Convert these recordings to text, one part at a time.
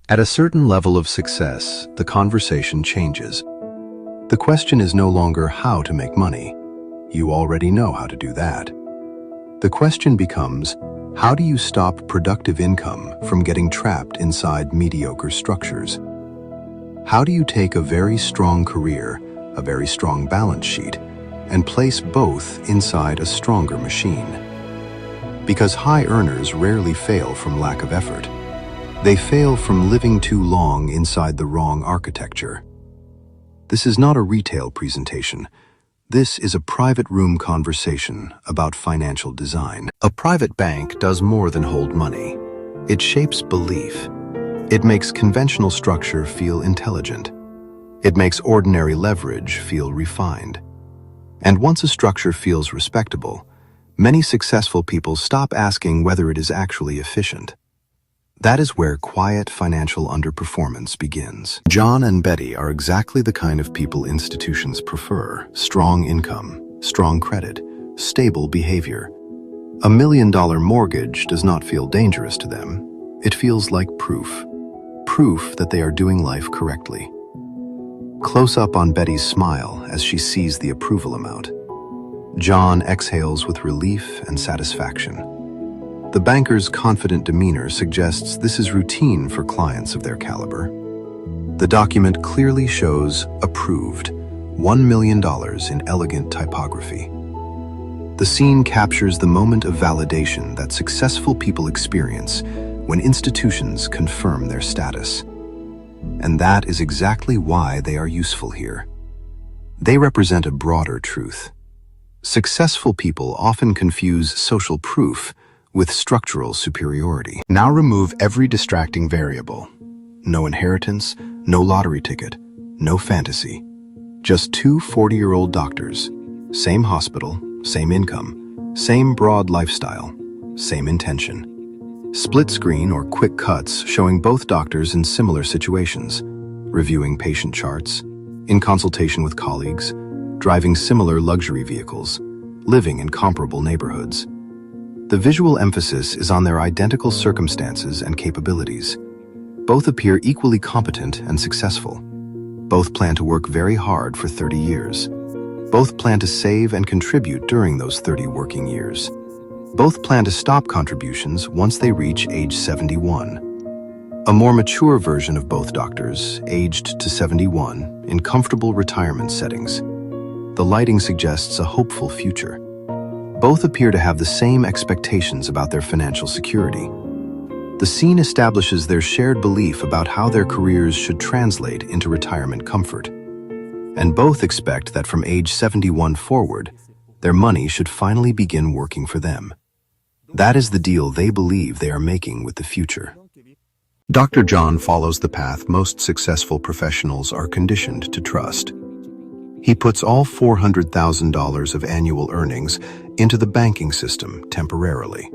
At a certain level of success, the conversation changes. The question is no longer how to make money. You already know how to do that. The question becomes, how do you stop productive income from getting trapped inside mediocre structures? How do you take a very strong career, a very strong balance sheet, and place both inside a stronger machine? Because high earners rarely fail from lack of effort. They fail from living too long inside the wrong architecture. This is not a retail presentation. This is a private room conversation about financial design. A private bank does more than hold money. It shapes belief. It makes conventional structure feel intelligent. It makes ordinary leverage feel refined. And once a structure feels respectable, many successful people stop asking whether it is actually efficient. That is where quiet financial underperformance begins. John and Betty are exactly the kind of people institutions prefer: strong income, strong credit, stable behavior. $1 million mortgage does not feel dangerous to them. It feels like proof that they are doing life correctly. Close up on Betty's smile as she sees the approval amount. John exhales with relief and satisfaction. The banker's confident demeanor suggests this is routine for clients of their caliber. The document clearly shows approved, $1 million in elegant typography. The scene captures the moment of validation that successful people experience when institutions confirm their status. And that is exactly why they are useful here. They represent a broader truth. Successful people often confuse social proof with structural superiority. Now remove every distracting variable. No inheritance, no lottery ticket, no fantasy. Just two 40-year-old doctors, same hospital, same income, same broad lifestyle, same intention. Split screen or quick cuts showing both doctors in similar situations, reviewing patient charts, in consultation with colleagues, driving similar luxury vehicles, living in comparable neighborhoods. The visual emphasis is on their identical circumstances and capabilities. Both appear equally competent and successful. Both plan to work very hard for 30 years. Both plan to save and contribute during those 30 working years. Both plan to stop contributions once they reach age 71. A more mature version of both doctors, aged to 71, in comfortable retirement settings. The lighting suggests a hopeful future. Both appear to have the same expectations about their financial security. The scene establishes their shared belief about how their careers should translate into retirement comfort. And both expect that from age 71 forward, their money should finally begin working for them. That is the deal they believe they are making with the future. Dr. John follows the path most successful professionals are conditioned to trust. He puts all $400,000 of annual earnings into the banking system temporarily.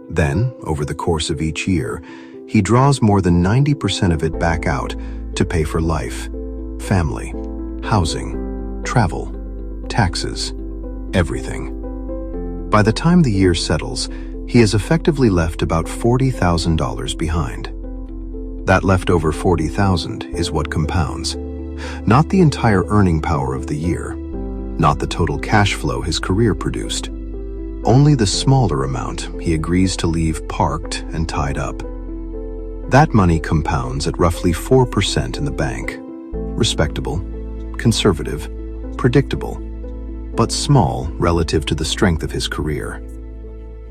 Then, over the course of each year, he draws more than 90% of it back out to pay for life, family, housing, travel, taxes, everything. By the time the year settles, he has effectively left about $40,000 behind. That leftover $40,000 is what compounds. Not the entire earning power of the year, not the total cash flow his career produced. Only the smaller amount he agrees to leave parked and tied up. That money compounds at roughly 4% in the bank. Respectable, conservative, predictable, but small relative to the strength of his career.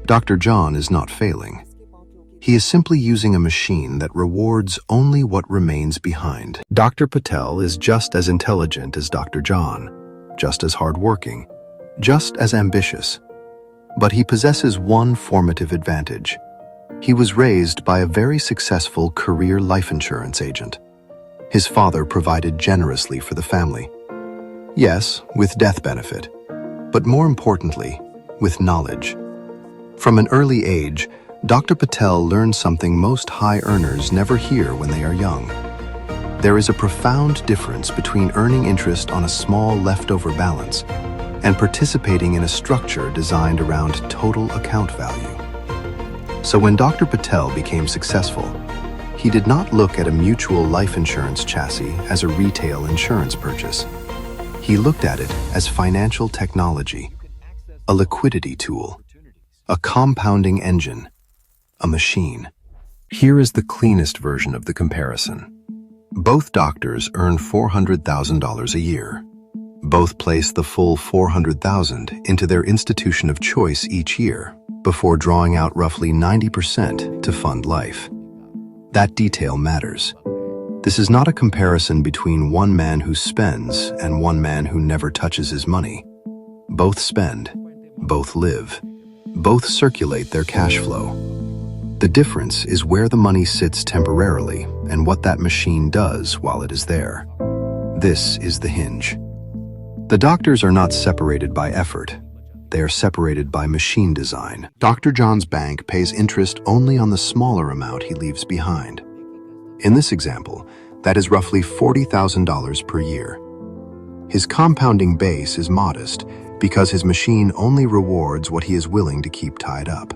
Dr. John is not failing. He is simply using a machine that rewards only what remains behind. Dr. Patel is just as intelligent as Dr. John, just as hardworking, just as ambitious. But he possesses one formative advantage. He was raised by a very successful career life insurance agent. His father provided generously for the family. Yes, with death benefit, but more importantly, with knowledge. From an early age, Dr. Patel learned something most high earners never hear when they are young. There is a profound difference between earning interest on a small leftover balance and participating in a structure designed around total account value. So when Dr. Patel became successful, he He did not look at a mutual life insurance chassis as a retail insurance purchase. He looked at it as financial technology, a liquidity tool, a compounding engine, a machine. Here is the cleanest version of the comparison. Both doctors earn $400,000 a year. Both place the full $400,000 into their institution of choice each year before drawing out roughly 90% to fund life. That detail matters. This is not a comparison between one man who spends and one man who never touches his money. Both spend, both live, both circulate their cash flow. The difference is where the money sits temporarily and what that machine does while it is there. This is the hinge. The doctors are not separated by effort. They are separated by machine design. Dr. John's bank pays interest only on the smaller amount he leaves behind. In this example, that is roughly $40,000 per year. His compounding base is modest because his machine only rewards what he is willing to keep tied up.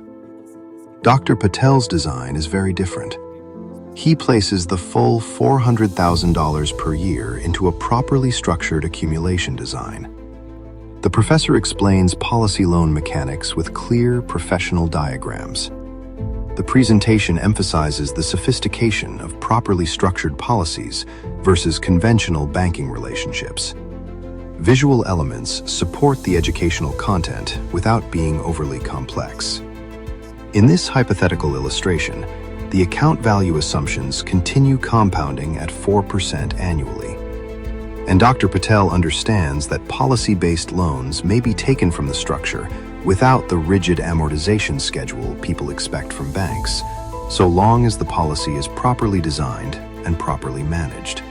Dr. Patel's design is very different. He places the full $400,000 per year into a properly structured accumulation design. The professor explains policy loan mechanics with clear, professional diagrams. The presentation emphasizes the sophistication of properly structured policies versus conventional banking relationships. Visual elements support the educational content without being overly complex. In this hypothetical illustration, the account value assumptions continue compounding at 4% annually. And Dr. Patel understands that policy-based loans may be taken from the structure without the rigid amortization schedule people expect from banks, so long as the policy is properly designed and properly managed.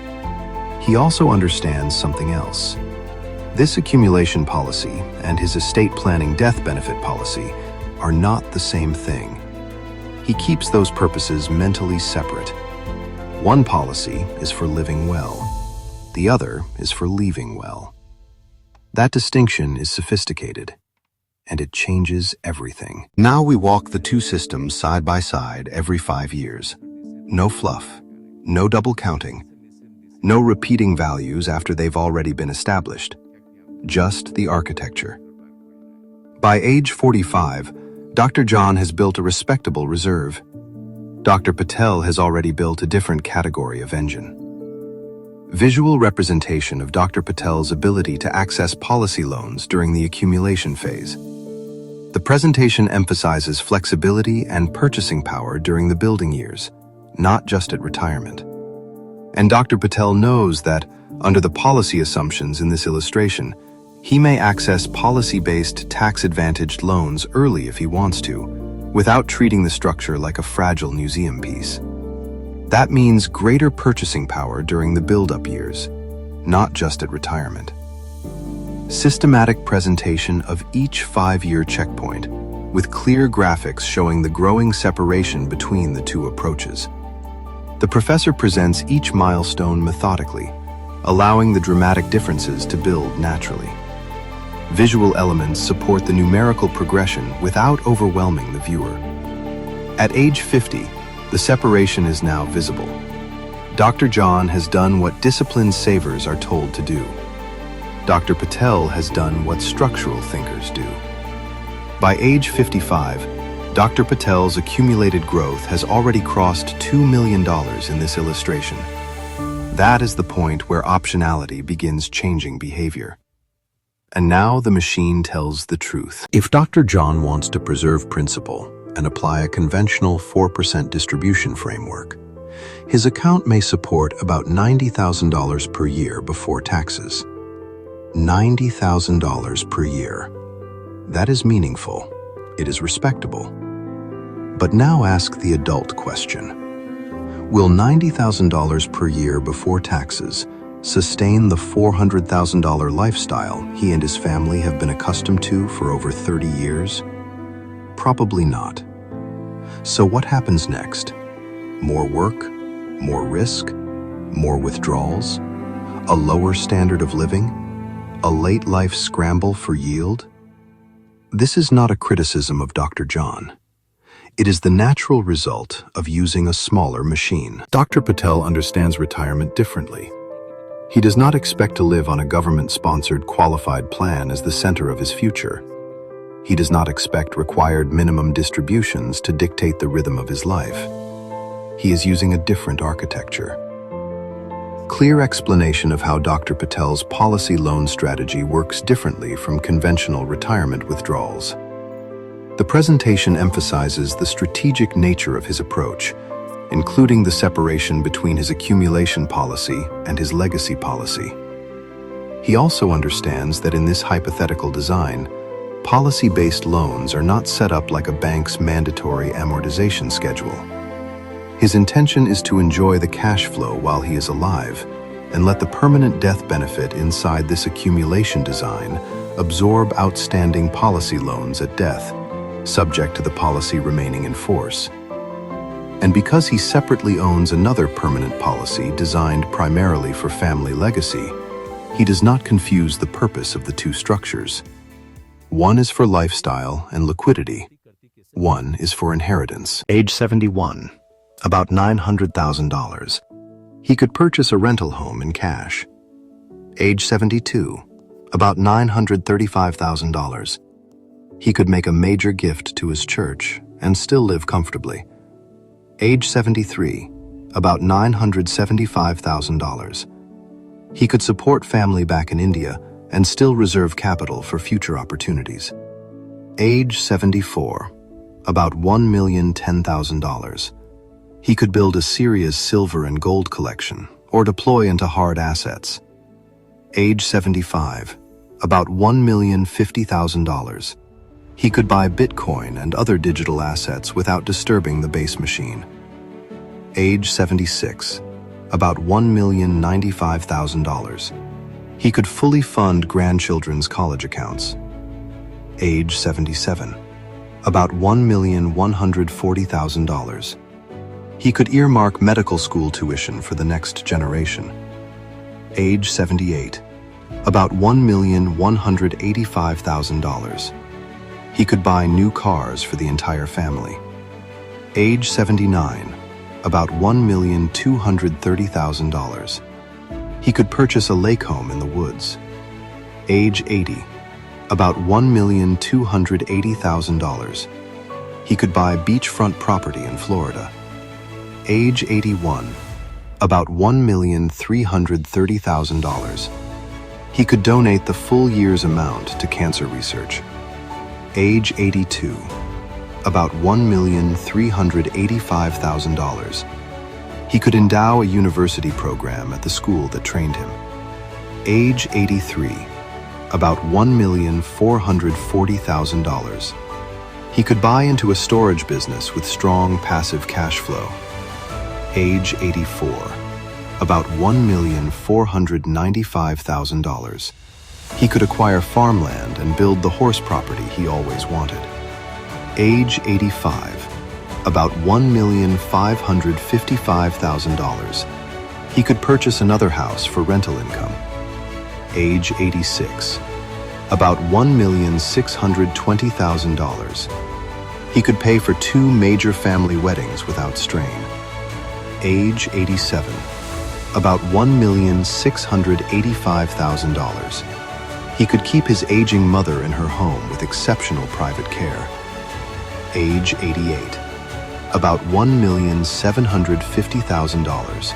He also understands something else. This accumulation policy and his estate planning death benefit policy are not the same thing. He keeps those purposes mentally separate. One policy is for living well. The other is for leaving well. That distinction is sophisticated, and it changes everything. Now we walk the two systems side by side every 5 years. No fluff, no double counting, no repeating values after they've already been established. Just the architecture. By age 45, Dr. John has built a respectable reserve. Dr. Patel has already built a different category of engine. Visual representation of Dr. Patel's ability to access policy loans during the accumulation phase. The presentation emphasizes flexibility and purchasing power during the building years, not just at retirement. And Dr. Patel knows that, under the policy assumptions in this illustration, he may access policy-based tax-advantaged loans early if he wants to, without treating the structure like a fragile museum piece. That means greater purchasing power during the build-up years, not just at retirement. Systematic presentation of each 5-year checkpoint, with clear graphics showing the growing separation between the two approaches. The professor presents each milestone methodically, allowing the dramatic differences to build naturally. Visual elements support the numerical progression without overwhelming the viewer. At age 50, the separation is now visible. Dr. John has done what disciplined savers are told to do. Dr. Patel has done what structural thinkers do. By age 55, Dr. Patel's accumulated growth has already crossed $2 million in this illustration. That is the point where optionality begins changing behavior. And now the machine tells the truth. If Dr. John wants to preserve principal and apply a conventional 4% distribution framework, his account may support about $90,000 per year before taxes. $90,000 per year. That is meaningful. It is respectable. But now ask the adult question. Will $90,000 per year before taxes sustain the $400,000 lifestyle he and his family have been accustomed to for over 30 years? Probably not. So what happens next? More work? More risk? More withdrawals? A lower standard of living? A late life scramble for yield? This is not a criticism of Dr. John. It is the natural result of using a smaller machine. Dr. Patel understands retirement differently. He does not expect to live on a government-sponsored qualified plan as the center of his future. He does not expect required minimum distributions to dictate the rhythm of his life. He is using a different architecture. Clear explanation of how Dr. Patel's policy loan strategy works differently from conventional retirement withdrawals. The presentation emphasizes the strategic nature of his approach, including the separation between his accumulation policy and his legacy policy. He also understands that in this hypothetical design, policy-based loans are not set up like a bank's mandatory amortization schedule. His intention is to enjoy the cash flow while he is alive and let the permanent death benefit inside this accumulation design absorb outstanding policy loans at death, subject to the policy remaining in force. And because he separately owns another permanent policy designed primarily for family legacy, he does not confuse the purpose of the two structures. One is for lifestyle and liquidity. One is for inheritance. Age 71, about $900,000. He could purchase a rental home in cash. Age 72, about $935,000. He could make a major gift to his church and still live comfortably. Age 73, about $975,000. He could support family back in India and still reserve capital for future opportunities. Age 74, about $1,010,000. He could build a serious silver and gold collection or deploy into hard assets. Age 75, about $1,050,000. He could buy Bitcoin and other digital assets without disturbing the base machine. Age 76, about $1,095,000. He could fully fund grandchildren's college accounts. Age 77, about $1,140,000. He could earmark medical school tuition for the next generation. Age 78, about $1,185,000. He could buy new cars for the entire family. Age 79, about $1,230,000. He could purchase a lake home in the woods. Age 80, about $1,280,000. He could buy beachfront property in Florida. Age 81, about $1,330,000. He could donate the full year's amount to cancer research. Age 82, about $1,385,000. He could endow a university program at the school that trained him. Age 83, about $1,440,000. He could buy into a storage business with strong passive cash flow. Age 84, about $1,495,000. He could acquire farmland and build the horse property he always wanted. Age 85, about $1,555,000. He could purchase another house for rental income. Age 86, about $1,620,000. He could pay for 2 major family weddings without strain. Age 87, about $1,685,000. He could keep his aging mother in her home with exceptional private care. Age 88, about $1,750,000.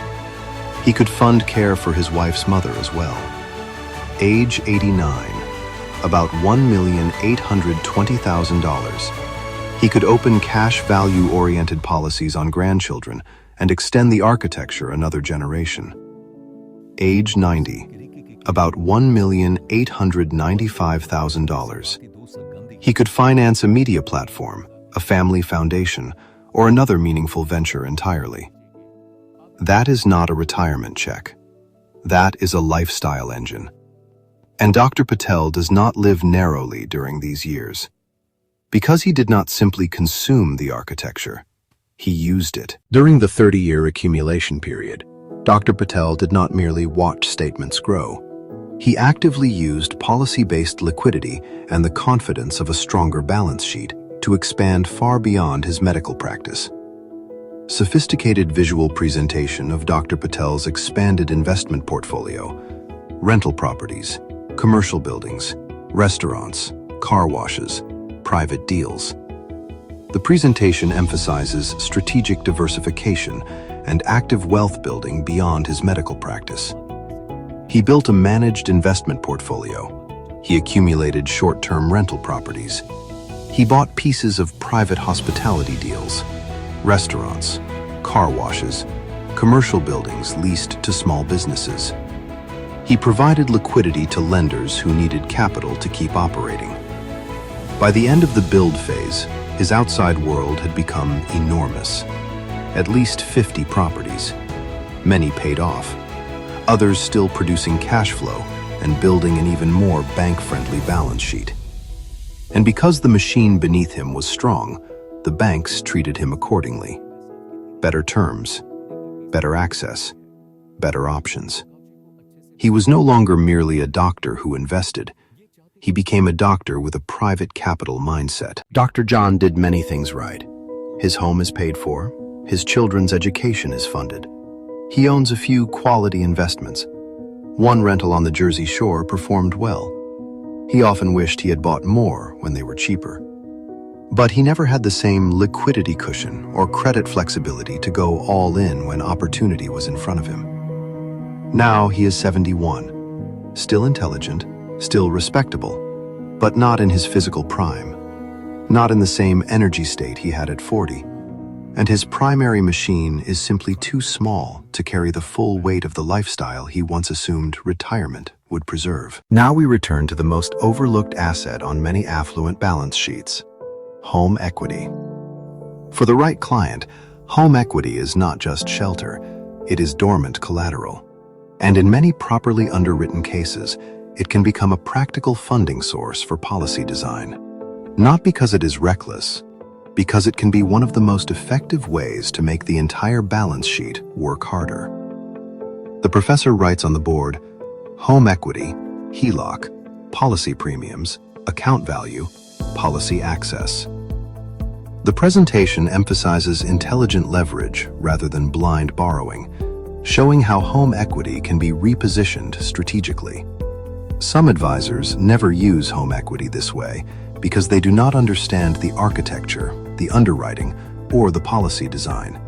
He could fund care for his wife's mother as well. Age 89, about $1,820,000. He could open cash value-oriented policies on grandchildren and extend the architecture another generation. Age 90, about $1,895,000. He could finance a media platform, a family foundation, or another meaningful venture entirely. That is not a retirement check. That is a lifestyle engine. And Dr. Patel does not live narrowly during these years. Because he did not simply consume the architecture, he used it. During the 30-year accumulation period, Dr. Patel did not merely watch statements grow. He actively used policy-based liquidity and the confidence of a stronger balance sheet to expand far beyond his medical practice. Sophisticated visual presentation of Dr. Patel's expanded investment portfolio, rental properties, commercial buildings, restaurants, car washes, private deals. The presentation emphasizes strategic diversification and active wealth building beyond his medical practice. He built a managed investment portfolio. He accumulated short-term rental properties. He bought pieces of private hospitality deals, restaurants, car washes, commercial buildings leased to small businesses. He provided liquidity to lenders who needed capital to keep operating. By the end of the build phase, his outside world had become enormous. At least 50 properties. Many paid off. Others still producing cash flow and building an even more bank-friendly balance sheet. And because the machine beneath him was strong, the banks treated him accordingly. Better terms, better access, better options. He was no longer merely a doctor who invested. He became a doctor with a private capital mindset. Dr. John did many things right. His home is paid for. His children's education is funded. He owns a few quality investments. One rental on the Jersey Shore performed well. He often wished he had bought more when they were cheaper. But he never had the same liquidity cushion or credit flexibility to go all in when opportunity was in front of him. Now he is 71, still intelligent, still respectable, but not in his physical prime, not in the same energy state he had at 40. And his primary machine is simply too small to carry the full weight of the lifestyle he once assumed retirement would preserve. Now we return to the most overlooked asset on many affluent balance sheets: home equity. For the right client, home equity is not just shelter, it is dormant collateral. And in many properly underwritten cases, it can become a practical funding source for policy design. Not because it is reckless, because it can be one of the most effective ways to make the entire balance sheet work harder. The professor writes on the board, home equity, HELOC, policy premiums, account value, policy access. The presentation emphasizes intelligent leverage rather than blind borrowing, showing how home equity can be repositioned strategically. Some advisors never use home equity this way because they do not understand the architecture, the underwriting, or the policy design.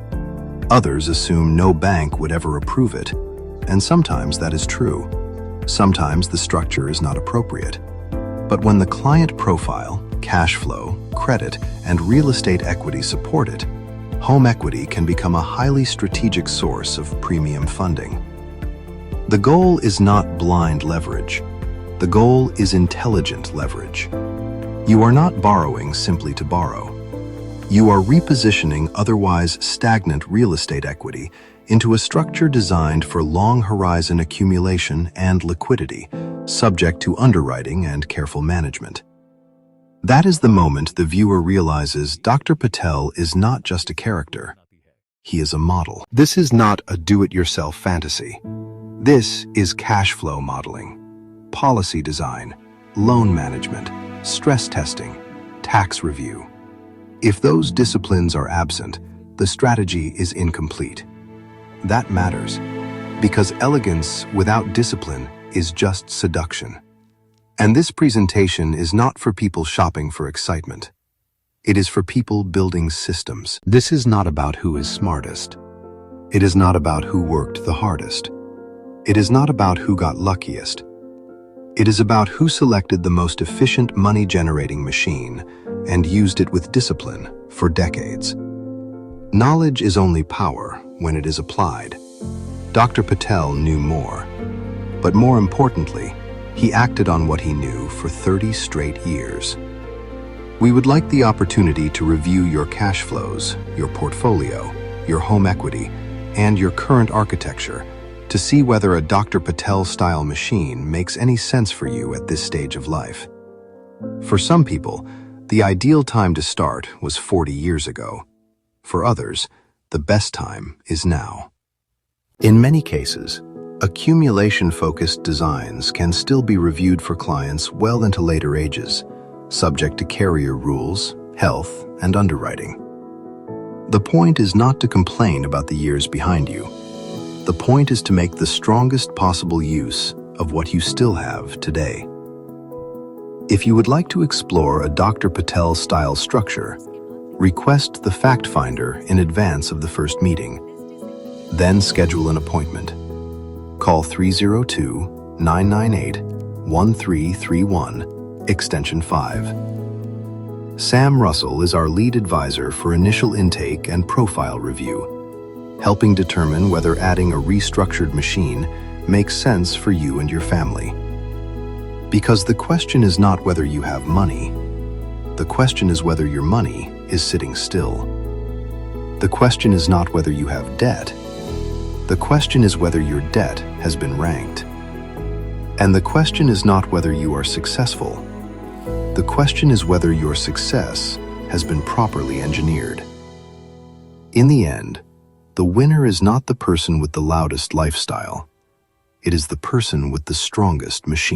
Others assume no bank would ever approve it, and sometimes that is true. Sometimes the structure is not appropriate. But when the client profile, cash flow, credit, and real estate equity support it, home equity can become a highly strategic source of premium funding. The goal is not blind leverage. The goal is intelligent leverage. You are not borrowing simply to borrow. You are repositioning otherwise stagnant real estate equity into a structure designed for long horizon accumulation and liquidity, subject to underwriting and careful management. That is the moment the viewer realizes Dr. Patel is not just a character. He is a model. This is not a do-it-yourself fantasy. This is cash flow modeling, policy design, loan management, stress testing, tax review. If those disciplines are absent, the strategy is incomplete. That matters, because elegance without discipline is just seduction. And this presentation is not for people shopping for excitement. It is for people building systems. This is not about who is smartest. It is not about who worked the hardest. It is not about who got luckiest. It is about who selected the most efficient money-generating machine and used it with discipline for decades. Knowledge is only power when it is applied. Dr. Patel knew more, but more importantly, he acted on what he knew for 30 straight years. We would like the opportunity to review your cash flows, your portfolio, your home equity, and your current architecture to see whether a Dr. Patel-style machine makes any sense for you at this stage of life. For some people, the ideal time to start was 40 years ago. For others, the best time is now. In many cases, accumulation-focused designs can still be reviewed for clients well into later ages, subject to carrier rules, health, and underwriting. The point is not to complain about the years behind you. The point is to make the strongest possible use of what you still have today. If you would like to explore a Dr. Patel-style structure, request the fact finder in advance of the first meeting. Then schedule an appointment. Call 302-998-1331, extension 5. Sam Russell is our lead advisor for initial intake and profile review, helping determine whether adding a restructured machine makes sense for you and your family. Because the question is not whether you have money. The question is whether your money is sitting still. The question is not whether you have debt. The question is whether your debt has been ranked. And the question is not whether you are successful. The question is whether your success has been properly engineered. In the end, the winner is not the person with the loudest lifestyle. It is the person with the strongest machine.